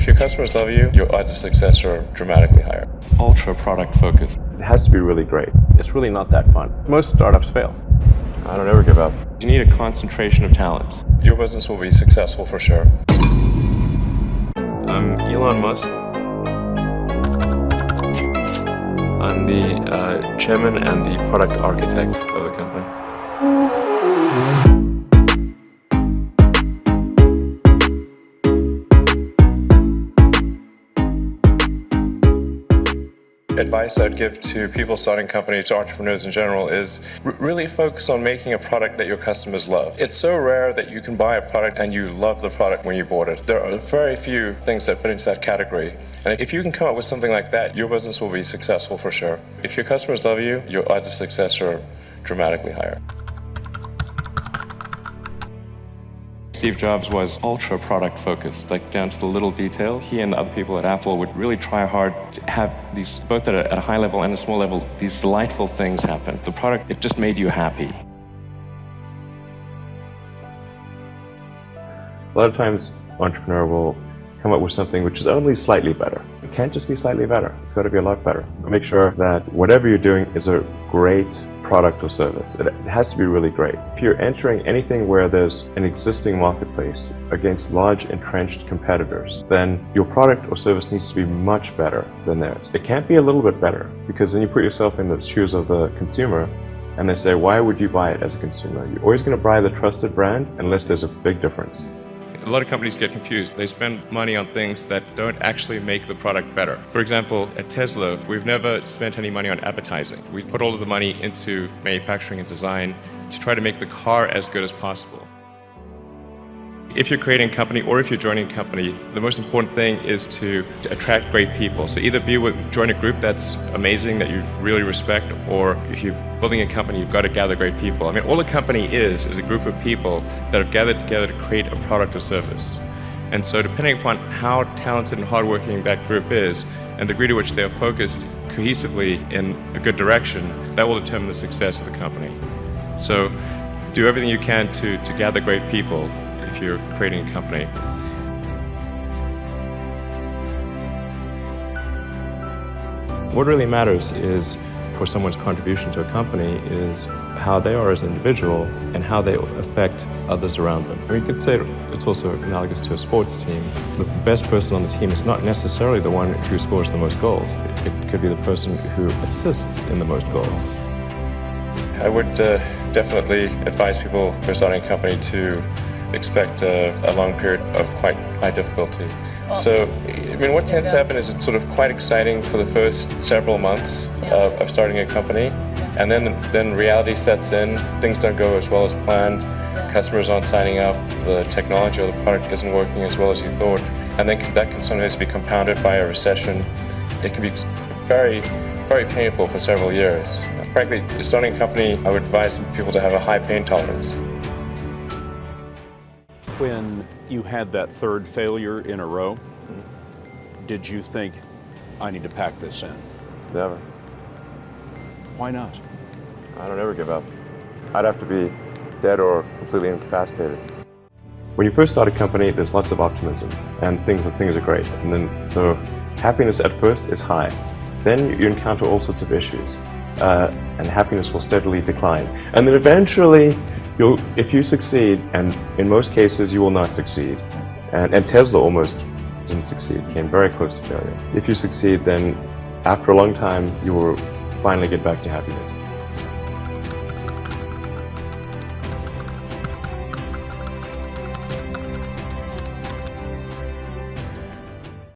your customers love you, your odds of success are dramatically higher. Ultra product focused. It has to be really great. It's really not that fun. Most startups fail. I don't ever give up. You need a concentration of talent. Your business will be successful for sure. I'm Elon Musk. I'm the chairman and the product architect of the company. Advice I'd give to people starting companies, to entrepreneurs in general, is really focus on making a product that your customers love. It's so rare that you can buy a product and you love the product when you bought it. There are very few things that fit into that category. And if you can come up with something like that, your business will be successful for sure. If your customers love you, your odds of success are dramatically higher. Steve Jobs was ultra product focused, like down to the little detail. He and the other people at Apple would really try hard to have these, both at a high level and a small level, these delightful things happen. The product, it just made you happy. A lot of times, an entrepreneur will come up with something which is only slightly better. It can't just be slightly better. It's got to be a lot better. Make sure that whatever you're doing is a great product or service. It has to be really great. If you're entering anything where there's an existing marketplace against large entrenched competitors, then your product or service needs to be much better than theirs. It can't be a little bit better, because then you put yourself in the shoes of the consumer and they say, why would you buy it as a consumer? You're always going to buy the trusted brand unless there's a big difference. A lot of companies get confused. They spend money on things that don't actually make the product better. For example, at Tesla, we've never spent any money on advertising. We put all of the money into manufacturing and design to try to make the car as good as possible. If you're creating a company or if you're joining a company, the most important thing is to attract great people. So either join a group that's amazing, that you really respect, or if you're building a company, you've got to gather great people. I mean, all a company is a group of people that have gathered together to create a product or service. And so depending upon how talented and hardworking that group is, and the degree to which they are focused cohesively in a good direction, that will determine the success of the company. So do everything you can to gather great people if you're creating a company. What really matters is, for someone's contribution to a company, is how they are as an individual and how they affect others around them. I mean, you could say it's also analogous to a sports team. The best person on the team is not necessarily the one who scores the most goals. It could be the person who assists in the most goals. I would definitely advise people who are starting a company to expect a long period of quite high difficulty. So, I mean, what tends to happen is it's sort of quite exciting for the first several months of starting a company, and then reality sets in. Things don't go as well as planned. Customers aren't signing up. The technology or the product isn't working as well as you thought, and then that can sometimes be compounded by a recession. It can be very, very painful for several years. Frankly, starting a company, I would advise people to have a high pain tolerance. When you had that third failure in a row, did you think, I need to pack this in? Never. Why not? I don't ever give up. I'd have to be dead or completely incapacitated. When you first start a company, there's lots of optimism and things are great. And then, so happiness at first is high. Then you encounter all sorts of issues, and happiness will steadily decline. And then eventually, if you succeed, and in most cases you will not succeed, and Tesla almost didn't succeed, came very close to failure. If you succeed, then after a long time you will finally get back to happiness.